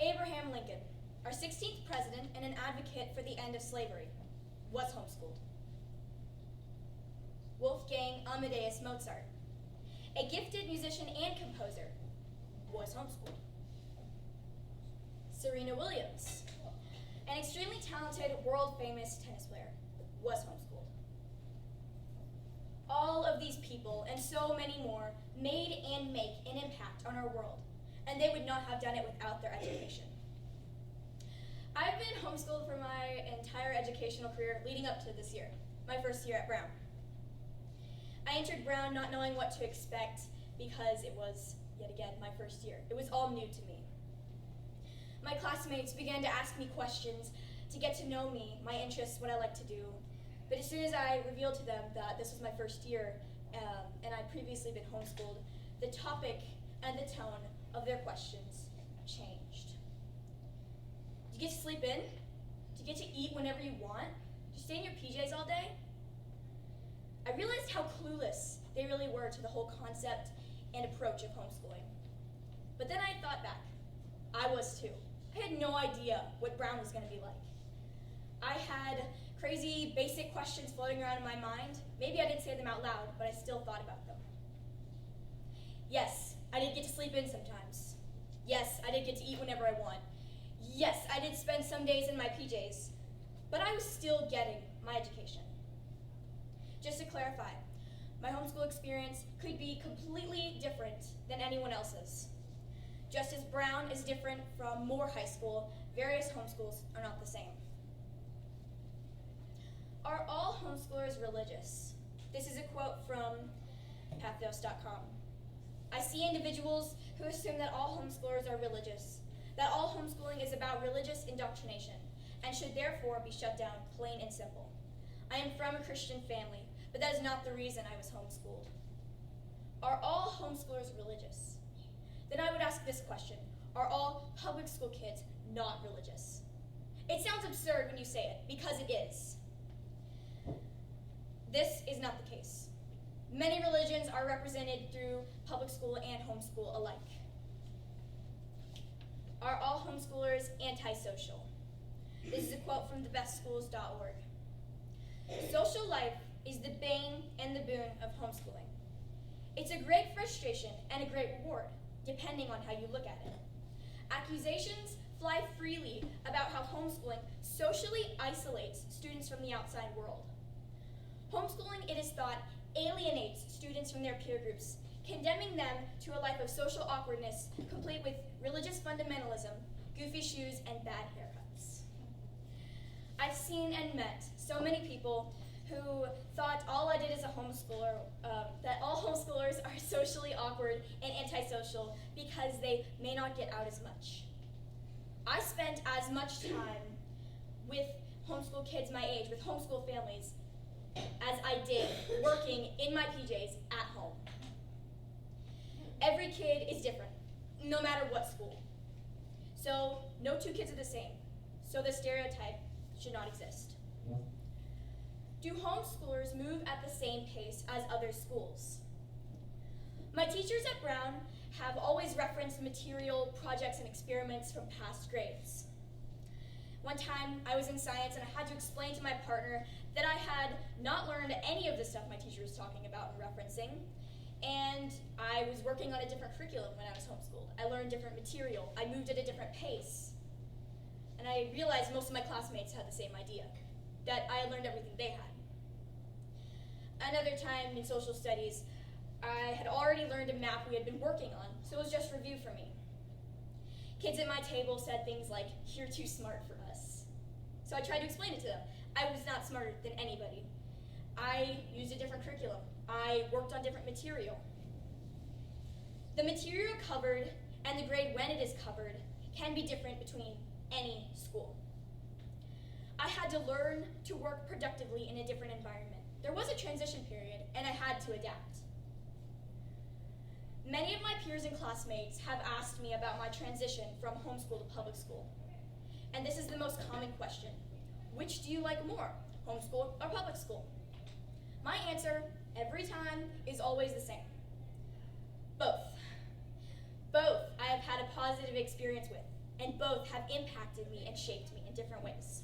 Abraham Lincoln, our 16th president and an advocate for the end of slavery, was homeschooled. Wolfgang Amadeus Mozart, a gifted musician and composer, was homeschooled. Serena Williams, an extremely talented, world-famous tennis player, was homeschooled. All of these people, and so many more, made and make an impact on our world, and they would not have done it without their education. I've been homeschooled for my entire educational career leading up to this year, my first year at Brown. I entered Brown not knowing what to expect because it was, yet again, my first year. It was all new to me. My classmates began to ask me questions to get to know me, my interests, what I like to do. But as soon as I revealed to them that this was my first year and I'd previously been homeschooled, the topic and the tone of their questions changed. Do you get to sleep in? Do you get to eat whenever you want? Do you stay in your PJs all day? I realized how clueless they really were to the whole concept and approach of homeschooling. But then I thought back. I was too. I had no idea what Brown was going to be like. I had crazy basic questions floating around in my mind. Maybe I didn't say them out loud, but I still thought about them. Yes, I did get to sleep in sometimes. Yes, I did get to eat whenever I want. Yes, I did spend some days in my PJs, but I was still getting my education. Just to clarify, my homeschool experience could be completely different than anyone else's. Just as Brown is different from Moore High School, various homeschools are not the same. Are all homeschoolers religious? This is a quote from pathos.com. I see individuals who assume that all homeschoolers are religious, that all homeschooling is about religious indoctrination, and should therefore be shut down, plain and simple. I am from a Christian family, but that is not the reason I was homeschooled. Are all homeschoolers religious? Then I would ask this question: are all public school kids not religious? It sounds absurd when you say it, because it is. This is not the case. Many religions are represented through public school and homeschool alike. Are all homeschoolers antisocial? This is a quote from thebestschools.org. Social life is the bane and the boon of homeschooling. It's a great frustration and a great reward, depending on how you look at it. Accusations fly freely about how homeschooling socially isolates students from the outside world. Homeschooling, it is thought, alienates students from their peer groups, condemning them to a life of social awkwardness, complete with religious fundamentalism, goofy shoes, and bad haircuts. I've seen and met so many people who thought all I did as a homeschooler, that all homeschoolers are socially awkward and antisocial because they may not get out as much. I spent as much time with homeschool kids my age, with homeschool families, as I did working in my PJs at home. Every kid is different, no matter what school. So no two kids are the same. So the stereotype should not exist. Do homeschoolers move at the same pace as other schools? My teachers at Brown have always referenced material, projects, and experiments from past grades. One time I was in science and I had to explain to my partner that I had not learned any of the stuff my teacher was talking about and referencing, and I was working on a different curriculum when I was homeschooled. I learned different material. I moved at a different pace. And I realized most of my classmates had the same idea, that I had learned everything they had. Another time in social studies, I had already learned a map we had been working on, so it was just review for me. Kids at my table said things like, "You're too smart for us." So I tried to explain it to them. I was not smarter than anybody. I used a different curriculum. I worked on different material. The material covered and the grade when it is covered can be different between any school. I had to learn to work productively in a different environment. There was a transition period, and I had to adapt. Many of my peers and classmates have asked me about my transition from homeschool to public school. And this is the most common question: which do you like more, homeschool or public school? My answer, every time, is always the same: both. Both I have had a positive experience with. and both have impacted me and shaped me in different ways.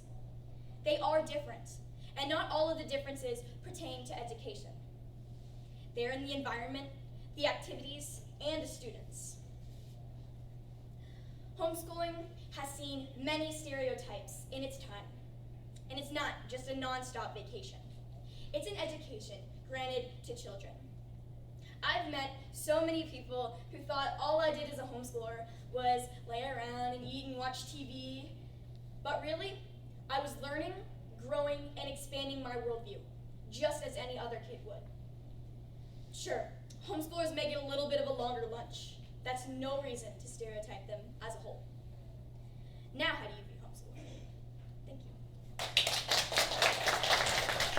They are different, and not all of the differences pertain to education. They're in the environment, the activities, and the students. Homeschooling has seen many stereotypes in its time, and it's not just a non-stop vacation. It's an education granted to children. I've met so many people who thought all I did as a homeschooler was lay around and eat and watch TV, but really, I was learning, growing, and expanding my worldview, just as any other kid would. Sure, homeschoolers may get a little bit of a longer lunch. That's no reason to stereotype them as a whole.